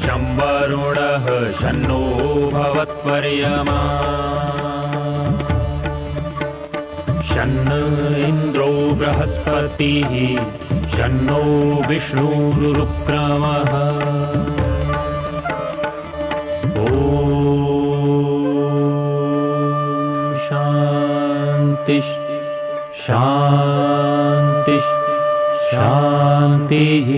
शं वरुणः शन्नो भवत्पर्यमा शन्न इन्द्रो बृहस्पतिः शन्नो विष्णुरुक्रमः ॐ शान्ति शान्ति शान्तिः।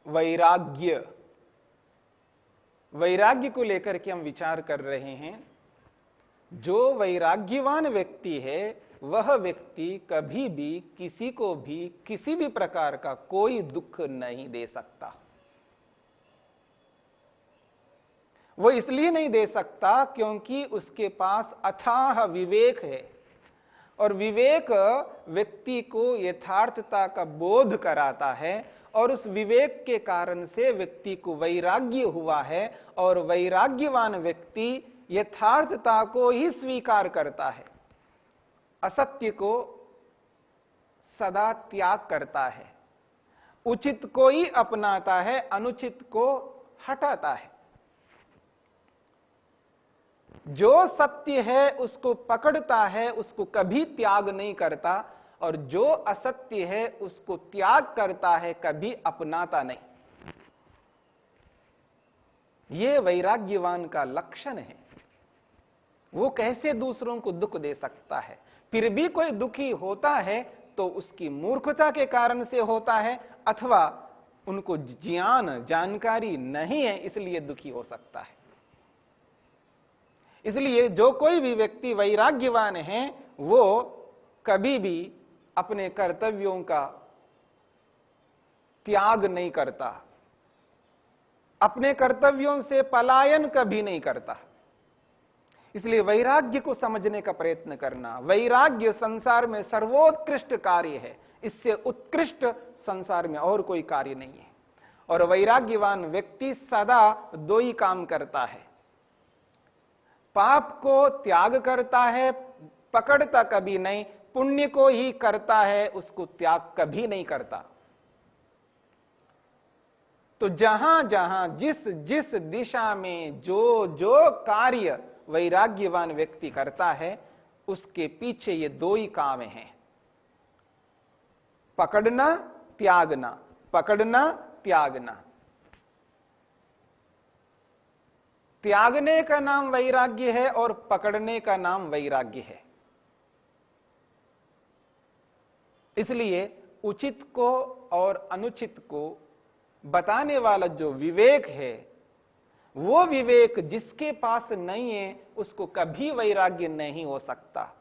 वैराग्य, वैराग्य को लेकर के हम विचार कर रहे हैं। जो वैराग्यवान व्यक्ति है वह व्यक्ति कभी भी किसी को भी किसी भी प्रकार का कोई दुख नहीं दे सकता। वो इसलिए नहीं दे सकता क्योंकि उसके पास अथाह विवेक है, और विवेक व्यक्ति को यथार्थता का बोध कराता है, और उस विवेक के कारण से व्यक्ति को वैराग्य हुआ है, और वैराग्यवान व्यक्ति यथार्थता को ही स्वीकार करता है, असत्य को सदा त्याग करता है, उचित को ही अपनाता है, अनुचित को हटाता है। जो सत्य है उसको पकड़ता है, उसको कभी त्याग नहीं करता, और जो असत्य है उसको त्याग करता है, कभी अपनाता नहीं। यह वैराग्यवान का लक्षण है। वो कैसे दूसरों को दुख दे सकता है? फिर भी कोई दुखी होता है तो उसकी मूर्खता के कारण से होता है, अथवा उनको जानकारी नहीं है इसलिए दुखी हो सकता है। इसलिए जो कोई भी व्यक्ति वैराग्यवान है वो कभी भी अपने कर्तव्यों का त्याग नहीं करता, अपने कर्तव्यों से पलायन कभी नहीं करता। इसलिए वैराग्य को समझने का प्रयत्न करना। वैराग्य संसार में सर्वोत्कृष्ट कार्य है, इससे उत्कृष्ट संसार में और कोई कार्य नहीं है। और वैराग्यवान व्यक्ति सदा दो ही काम करता है, पाप को त्याग करता है, पकड़ता कभी नहीं, पुण्य को ही करता है, उसको त्याग कभी नहीं करता। तो जहां जहां जिस जिस दिशा में जो जो कार्य वैराग्यवान व्यक्ति करता है उसके पीछे ये दो ही काम हैं, पकड़ना त्यागना, पकड़ना त्यागना। त्यागने का नाम वैराग्य है और पकड़ने का नाम वैराग्य है। इसलिए उचित को और अनुचित को बताने वाला जो विवेक है, वो विवेक जिसके पास नहीं है उसको कभी वैराग्य नहीं हो सकता।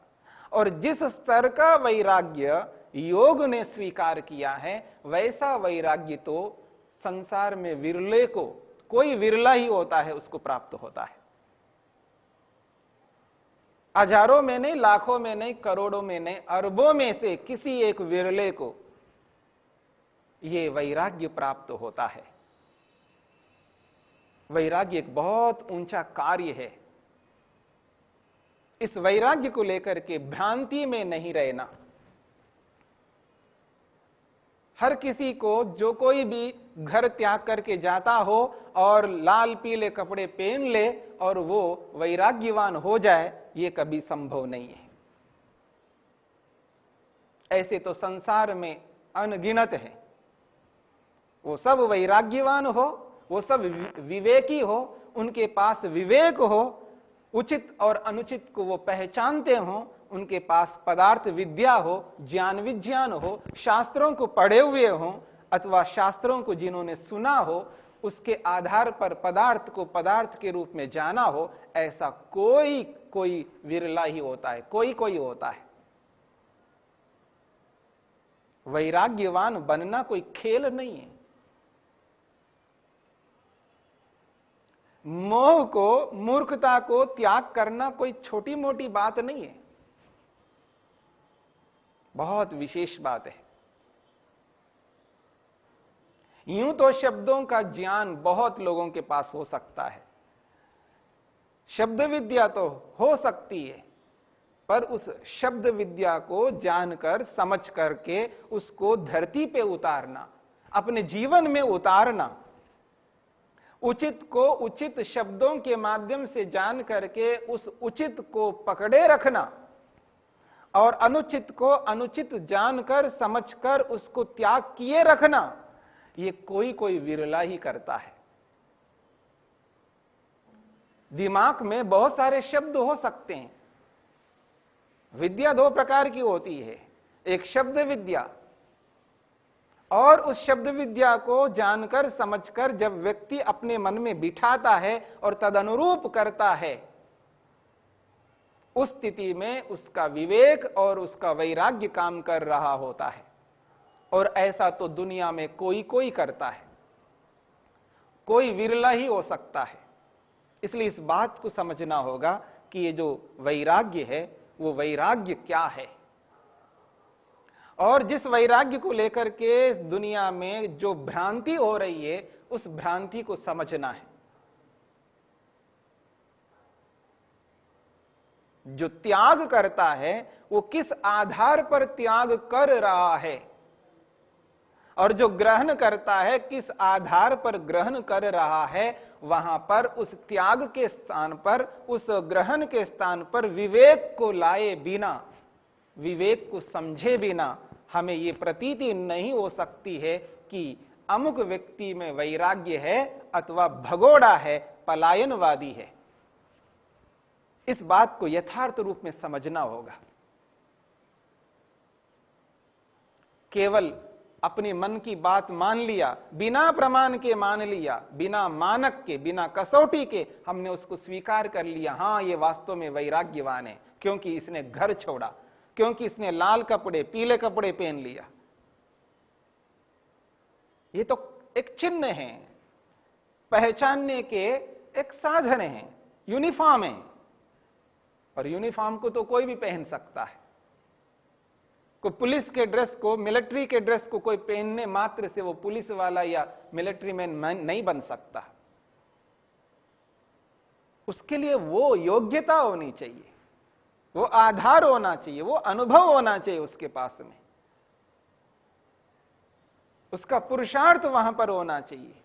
और जिस स्तर का वैराग्य योग ने स्वीकार किया है वैसा वैराग्य तो संसार में विरले को, कोई विरला ही होता है, उसको प्राप्त होता है। हजारों में नहीं, लाखों में नहीं, करोड़ों में नहीं, अरबों में से किसी एक विरले को यह वैराग्य प्राप्त होता है। वैराग्य एक बहुत ऊंचा कार्य है। इस वैराग्य को लेकर के भ्रांति में नहीं रहना। हर किसी को, जो कोई भी घर त्याग करके जाता हो और लाल पीले कपड़े पहन ले और वो वैराग्यवान हो जाए, ये कभी संभव नहीं है। ऐसे तो संसार में अनगिनत है। वो सब वैराग्यवान हो, वो सब विवेकी हो, उनके पास विवेक हो, उचित और अनुचित को वो पहचानते हो, उनके पास पदार्थ विद्या हो, ज्ञान विज्ञान हो, शास्त्रों को पढ़े हुए हो अथवा शास्त्रों को जिन्होंने सुना हो, उसके आधार पर पदार्थ को पदार्थ के रूप में जाना हो, ऐसा कोई कोई विरला ही होता है, कोई कोई होता है। वैराग्यवान बनना कोई खेल नहीं है। मोह को, मूर्खता को त्याग करना कोई छोटी मोटी बात नहीं है। बहुत विशेष बात है। यूं तो शब्दों का ज्ञान बहुत लोगों के पास हो सकता है, शब्द विद्या तो हो सकती है, पर उस शब्द विद्या को जानकर समझ करके उसको धरती पे उतारना, अपने जीवन में उतारना, उचित को उचित शब्दों के माध्यम से जान करके उस उचित को पकड़े रखना और अनुचित को अनुचित जानकर समझकर उसको त्याग किए रखना, ये कोई कोई विरला ही करता है। दिमाग में बहुत सारे शब्द हो सकते हैं। विद्या दो प्रकार की होती है, एक शब्द विद्या, और उस शब्द विद्या को जानकर समझकर जब व्यक्ति अपने मन में बिठाता है और तदनुरूप करता है, उस स्थिति में उसका विवेक और उसका वैराग्य काम कर रहा होता है। और ऐसा तो दुनिया में कोई कोई करता है, कोई विरला ही हो सकता है। इसलिए इस बात को समझना होगा कि ये जो वैराग्य है वो वैराग्य क्या है, और जिस वैराग्य को लेकर के दुनिया में जो भ्रांति हो रही है उस भ्रांति को समझना है। जो त्याग करता है वो किस आधार पर त्याग कर रहा है, और जो ग्रहण करता है किस आधार पर ग्रहण कर रहा है, वहां पर उस त्याग के स्थान पर, उस ग्रहण के स्थान पर विवेक को लाए बिना, विवेक को समझे बिना हमें यह प्रतीति नहीं हो सकती है कि अमुक व्यक्ति में वैराग्य है अथवा भगोड़ा है, पलायनवादी है। इस बात को यथार्थ रूप में समझना होगा। केवल अपने मन की बात मान लिया, बिना प्रमाण के मान लिया, बिना मानक के, बिना कसौटी के हमने उसको स्वीकार कर लिया, हां ये वास्तव में वैराग्यवान है क्योंकि इसने घर छोड़ा, क्योंकि इसने लाल कपड़े पीले कपड़े पहन लिया। ये तो एक चिन्ह है, पहचानने के एक साधन है, यूनिफॉर्म है, और यूनिफॉर्म को तो कोई भी पहन सकता है। कोई पुलिस के ड्रेस को, मिलिट्री के ड्रेस को कोई पहनने मात्र से वो पुलिस वाला या मिलिट्री मैन नहीं बन सकता। उसके लिए वो योग्यता होनी चाहिए, वो आधार होना चाहिए, वो अनुभव होना चाहिए उसके पास में, उसका पुरुषार्थ वहां पर होना चाहिए।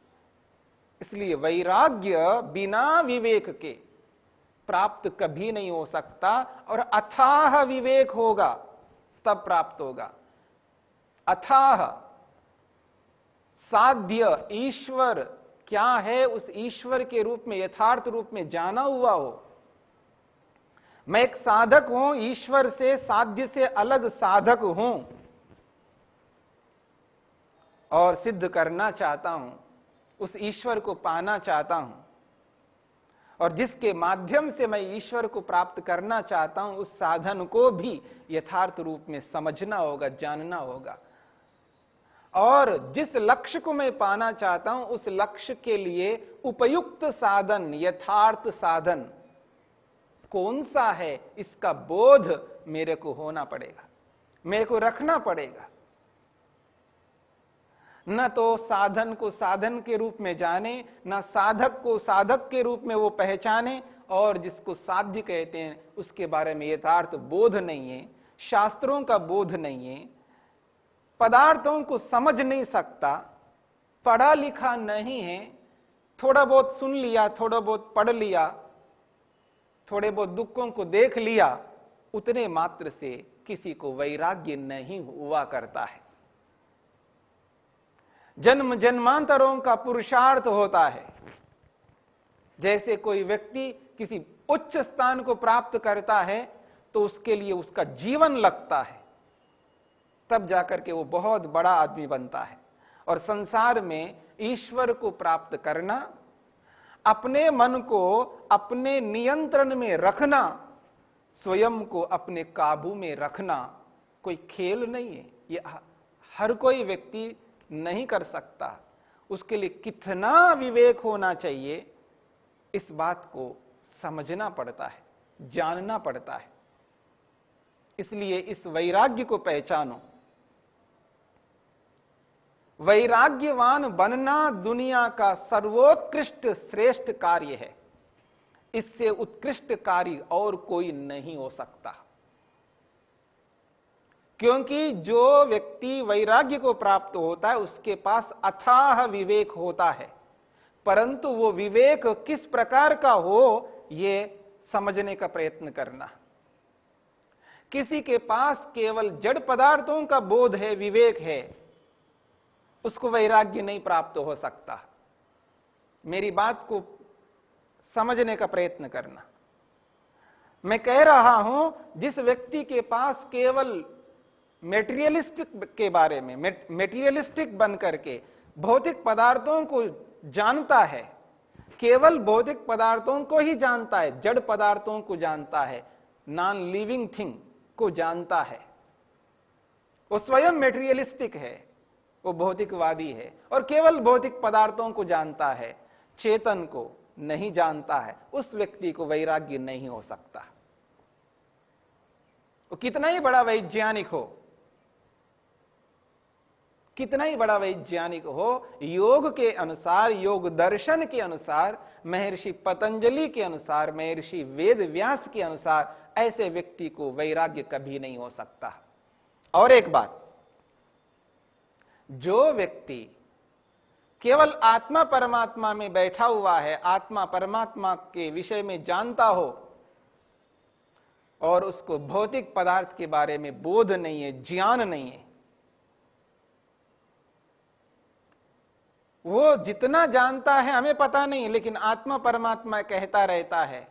इसलिए वैराग्य बिना विवेक के प्राप्त कभी नहीं हो सकता, और अथाह विवेक होगा तब प्राप्त होगा। अथाह साध्य ईश्वर क्या है, उस ईश्वर के रूप में, यथार्थ रूप में जाना हुआ हो। मैं एक साधक हूं, ईश्वर से, साध्य से अलग साधक हूं और सिद्ध करना चाहता हूं, उस ईश्वर को पाना चाहता हूं, और जिसके माध्यम से मैं ईश्वर को प्राप्त करना चाहता हूं, उस साधन को भी यथार्थ रूप में समझना होगा, जानना होगा। और जिस लक्ष्य को मैं पाना चाहता हूं, उस लक्ष्य के लिए उपयुक्त साधन, यथार्थ साधन कौन सा है, इसका बोध मेरे को होना पड़ेगा, मेरे को रखना पड़ेगा। न तो साधन को साधन के रूप में जाने, न साधक को साधक के रूप में वो पहचाने, और जिसको साध्य कहते हैं उसके बारे में यथार्थ बोध नहीं है, शास्त्रों का बोध नहीं है, पदार्थों को समझ नहीं सकता, पढ़ा लिखा नहीं है, थोड़ा बहुत सुन लिया, थोड़ा बहुत पढ़ लिया, थोड़े बहुत दुखों को देख लिया, उतने मात्र से किसी को वैराग्य नहीं हुआ करता है। जन्म जन्मांतरों का पुरुषार्थ होता है। जैसे कोई व्यक्ति किसी उच्च स्थान को प्राप्त करता है तो उसके लिए उसका जीवन लगता है, तब जाकर के वो बहुत बड़ा आदमी बनता है। और संसार में ईश्वर को प्राप्त करना, अपने मन को अपने नियंत्रण में रखना, स्वयं को अपने काबू में रखना कोई खेल नहीं है। ये हर कोई व्यक्ति नहीं कर सकता। उसके लिए कितना विवेक होना चाहिए, इस बात को समझना पड़ता है, जानना पड़ता है। इसलिए इस वैराग्य को पहचानो। वैराग्यवान बनना दुनिया का सर्वोत्कृष्ट श्रेष्ठ कार्य है। इससे उत्कृष्ट कार्य और कोई नहीं हो सकता, क्योंकि जो व्यक्ति वैराग्य को प्राप्त होता है उसके पास अथाह विवेक होता है, परंतु वो विवेक किस प्रकार का हो यह समझने का प्रयत्न करना। किसी के पास केवल जड़ पदार्थों का बोध है, विवेक है, उसको वैराग्य नहीं प्राप्त हो सकता। मेरी बात को समझने का प्रयत्न करना। मैं कह रहा हूं, जिस व्यक्ति के पास केवल मेटीरियलिस्टिक के बारे में, मेटीरियलिस्टिक बन करके भौतिक पदार्थों को जानता है, केवल भौतिक पदार्थों को ही जानता है, जड़ पदार्थों को जानता है, नॉन लिविंग थिंग को जानता है, वो स्वयं मेटीरियलिस्टिक है, वो भौतिकवादी है और केवल भौतिक पदार्थों को जानता है, चेतन को नहीं जानता है, उस व्यक्ति को वैराग्य नहीं हो सकता। वो कितना ही बड़ा वैज्ञानिक हो, कितना ही बड़ा वैज्ञानिक हो, योग के अनुसार, योग दर्शन के अनुसार, महर्षि पतंजलि के अनुसार, महर्षि वेद व्यास के अनुसार ऐसे व्यक्ति को वैराग्य कभी नहीं हो सकता। और एक बात, जो व्यक्ति केवल आत्मा परमात्मा में बैठा हुआ है, आत्मा परमात्मा के विषय में जानता हो और उसको भौतिक पदार्थ के बारे में बोध नहीं है, ज्ञान नहीं है, वो जितना जानता है हमें पता नहीं, लेकिन आत्मा परमात्मा कहता रहता है,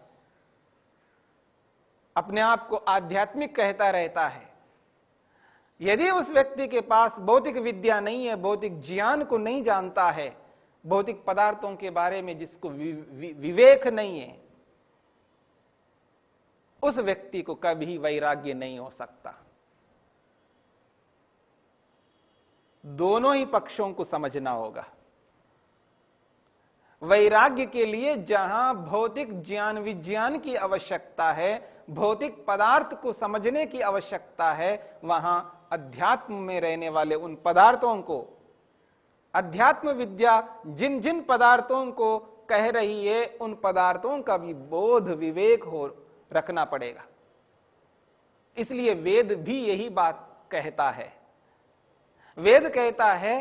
अपने आप को आध्यात्मिक कहता रहता है। यदि उस व्यक्ति के पास भौतिक विद्या नहीं है, भौतिक ज्ञान को नहीं जानता है, भौतिक पदार्थों के बारे में जिसको विवेक नहीं है, उस व्यक्ति को कभी वैराग्य नहीं हो सकता। दोनों ही पक्षों को समझना होगा। वैराग्य के लिए जहां भौतिक ज्ञान विज्ञान की आवश्यकता है, भौतिक पदार्थ को समझने की आवश्यकता है, वहां अध्यात्म में रहने वाले उन पदार्थों को, अध्यात्म विद्या जिन जिन पदार्थों को कह रही है, उन पदार्थों का भी बोध विवेक हो रखना पड़ेगा। इसलिए वेद भी यही बात कहता है। वेद कहता है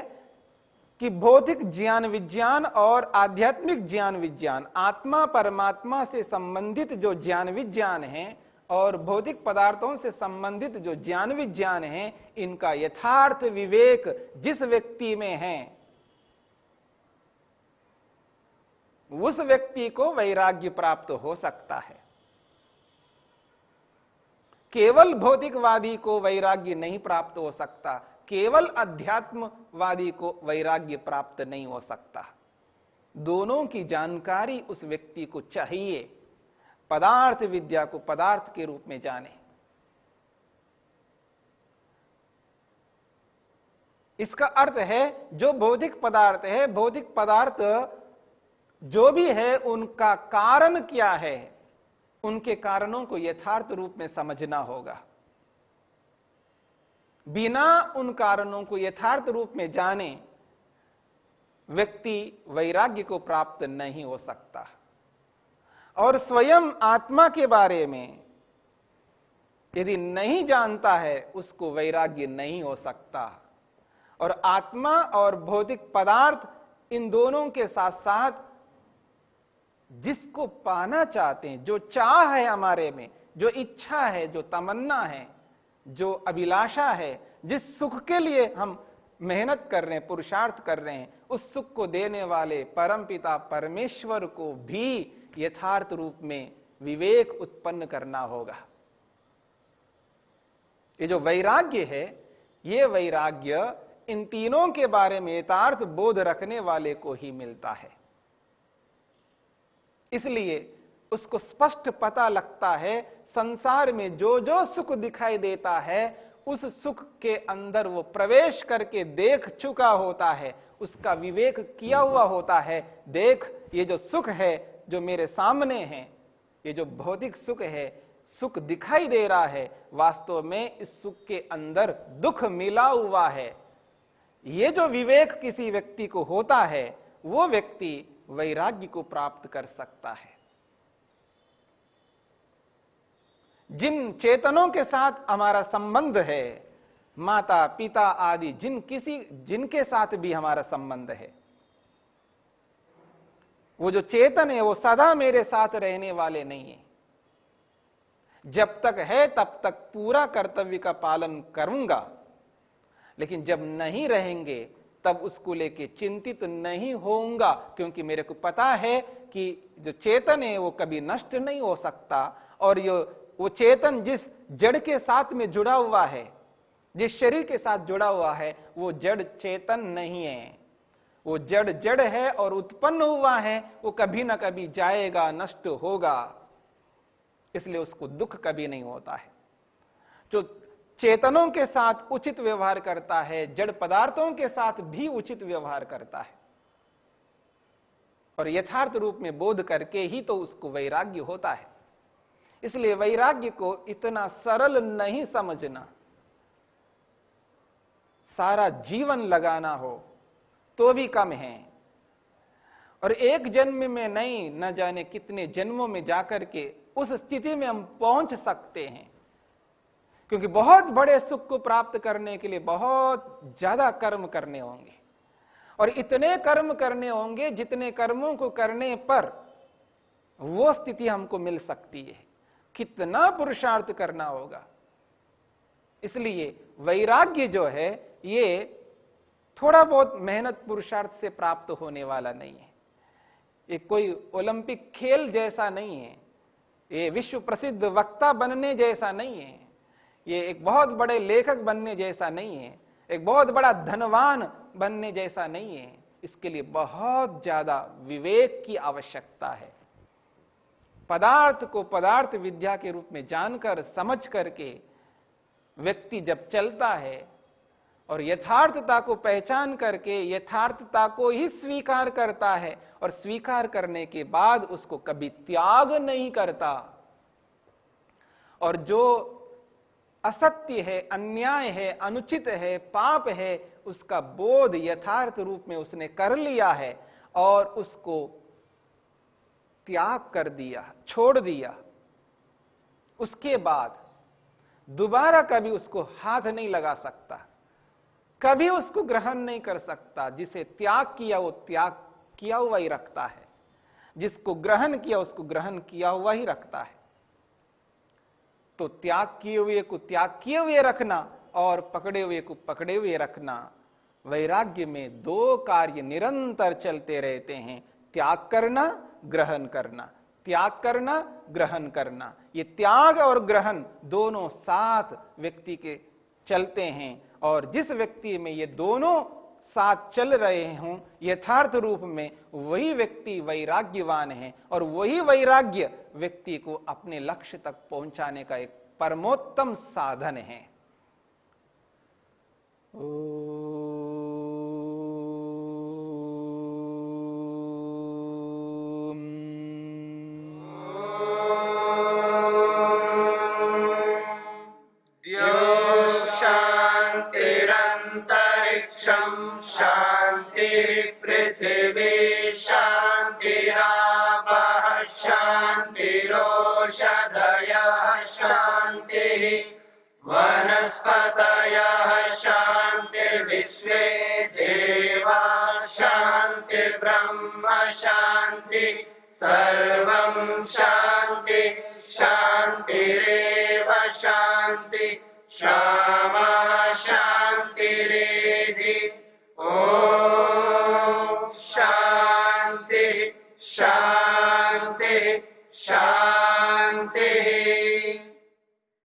कि भौतिक ज्ञान विज्ञान और आध्यात्मिक ज्ञान विज्ञान, आत्मा परमात्मा से संबंधित जो ज्ञान विज्ञान है और भौतिक पदार्थों से संबंधित जो ज्ञान विज्ञान है, इनका यथार्थ विवेक जिस व्यक्ति में है, उस व्यक्ति को वैराग्य प्राप्त हो सकता है। केवल भौतिकवादी को वैराग्य नहीं प्राप्त हो सकता, केवल अध्यात्मवादी को वैराग्य प्राप्त नहीं हो सकता। दोनों की जानकारी उस व्यक्ति को चाहिए। पदार्थ विद्या को पदार्थ के रूप में जाने। इसका अर्थ है जो भौतिक पदार्थ है, भौतिक पदार्थ जो भी है, उनका कारण क्या है, उनके कारणों को यथार्थ रूप में समझना होगा। बिना उन कारणों को यथार्थ रूप में जाने व्यक्ति वैराग्य को प्राप्त नहीं हो सकता। और स्वयं आत्मा के बारे में यदि नहीं जानता है, उसको वैराग्य नहीं हो सकता। और आत्मा और भौतिक पदार्थ, इन दोनों के साथ साथ जिसको पाना चाहते हैं, जो चाह है हमारे में, जो इच्छा है, जो तमन्ना है, जो अभिलाषा है, जिस सुख के लिए हम मेहनत कर रहे हैं, पुरुषार्थ कर रहे हैं, उस सुख को देने वाले परमपिता परमेश्वर को भी यथार्थ रूप में विवेक उत्पन्न करना होगा। ये जो वैराग्य है, ये वैराग्य इन तीनों के बारे में यथार्थ बोध रखने वाले को ही मिलता है। इसलिए उसको स्पष्ट पता लगता है, संसार में जो जो सुख दिखाई देता है, उस सुख के अंदर वो प्रवेश करके देख चुका होता है, उसका विवेक किया हुआ होता है। देख, ये जो सुख है जो मेरे सामने है, ये जो भौतिक सुख है, सुख दिखाई दे रहा है, वास्तव में इस सुख के अंदर दुख मिला हुआ है। ये जो विवेक किसी व्यक्ति को होता है, वो व्यक्ति वैराग्य को प्राप्त कर सकता है। जिन चेतनों के साथ हमारा संबंध है, माता पिता आदि जिनके साथ भी हमारा संबंध है, वो जो चेतन है वो सदा मेरे साथ रहने वाले नहीं है। जब तक है तब तक पूरा कर्तव्य का पालन करूंगा, लेकिन जब नहीं रहेंगे तब उसको लेके चिंतित नहीं होऊंगा, क्योंकि मेरे को पता है कि जो चेतन है वो कभी नष्ट नहीं हो सकता। और वो चेतन जिस जड़ के साथ में जुड़ा हुआ है, जिस शरीर के साथ जुड़ा हुआ है, वो जड़ चेतन नहीं है। वो जड़ है और उत्पन्न हुआ है, वो कभी ना कभी जाएगा, नष्ट होगा, इसलिए उसको दुख कभी नहीं होता है। जो चेतनों के साथ उचित व्यवहार करता है, जड़ पदार्थों के साथ भी उचित व्यवहार करता है, और यथार्थ रूप में बोध करके ही तो उसको वैराग्य होता है। इसलिए वैराग्य को इतना सरल नहीं समझना। सारा जीवन लगाना हो तो भी कम है, और एक जन्म में नहीं, न जाने कितने जन्मों में जाकर के उस स्थिति में हम पहुंच सकते हैं। क्योंकि बहुत बड़े सुख को प्राप्त करने के लिए बहुत ज्यादा कर्म करने होंगे, और इतने कर्म करने होंगे जितने कर्मों को करने पर वो स्थिति हमको मिल सकती है। कितना पुरुषार्थ करना होगा। इसलिए वैराग्य जो है ये थोड़ा बहुत मेहनत पुरुषार्थ से प्राप्त होने वाला नहीं है। ये कोई ओलंपिक खेल जैसा नहीं है, ये विश्व प्रसिद्ध वक्ता बनने जैसा नहीं है, ये एक बहुत बड़े लेखक बनने जैसा नहीं है, एक बहुत बड़ा धनवान बनने जैसा नहीं है। इसके लिए बहुत ज्यादा विवेक की आवश्यकता है। पदार्थ को पदार्थ विद्या के रूप में जानकर समझ करके व्यक्ति जब चलता है और यथार्थता को पहचान करके यथार्थता को ही स्वीकार करता है, और स्वीकार करने के बाद उसको कभी त्याग नहीं करता, और जो असत्य है, अन्याय है, अनुचित है, पाप है, उसका बोध यथार्थ रूप में उसने कर लिया है और उसको त्याग कर दिया, छोड़ दिया, उसके बाद दोबारा कभी उसको हाथ नहीं लगा सकता, कभी उसको ग्रहण नहीं कर सकता। जिसे त्याग किया वो त्याग किया हुआ ही रखता है, जिसको ग्रहण किया उसको ग्रहण किया हुआ ही रखता है। तो त्याग किए हुए को त्याग किए हुए रखना और पकड़े हुए को पकड़े हुए रखना, वैराग्य में दो कार्य निरंतर चलते रहते हैं। त्याग करना, ग्रहण करना, त्याग करना, ग्रहण करना। ये त्याग और ग्रहण दोनों साथ व्यक्ति के चलते हैं, और जिस व्यक्ति में ये दोनों साथ चल रहे हों यथार्थ रूप में, वही व्यक्ति वैराग्यवान है, और वही वैराग्य व्यक्ति को अपने लक्ष्य तक पहुंचाने का एक परमोत्तम साधन है। शांति पृथिवी शांतिरापः शांतिरोषधयः शांतिः वनस्पतयः शांतिर्विश्वे देवा शांतिर्ब्रह्म शांति सर्वं शांति शांतिरेव शांति क्षमा शांतिरेधि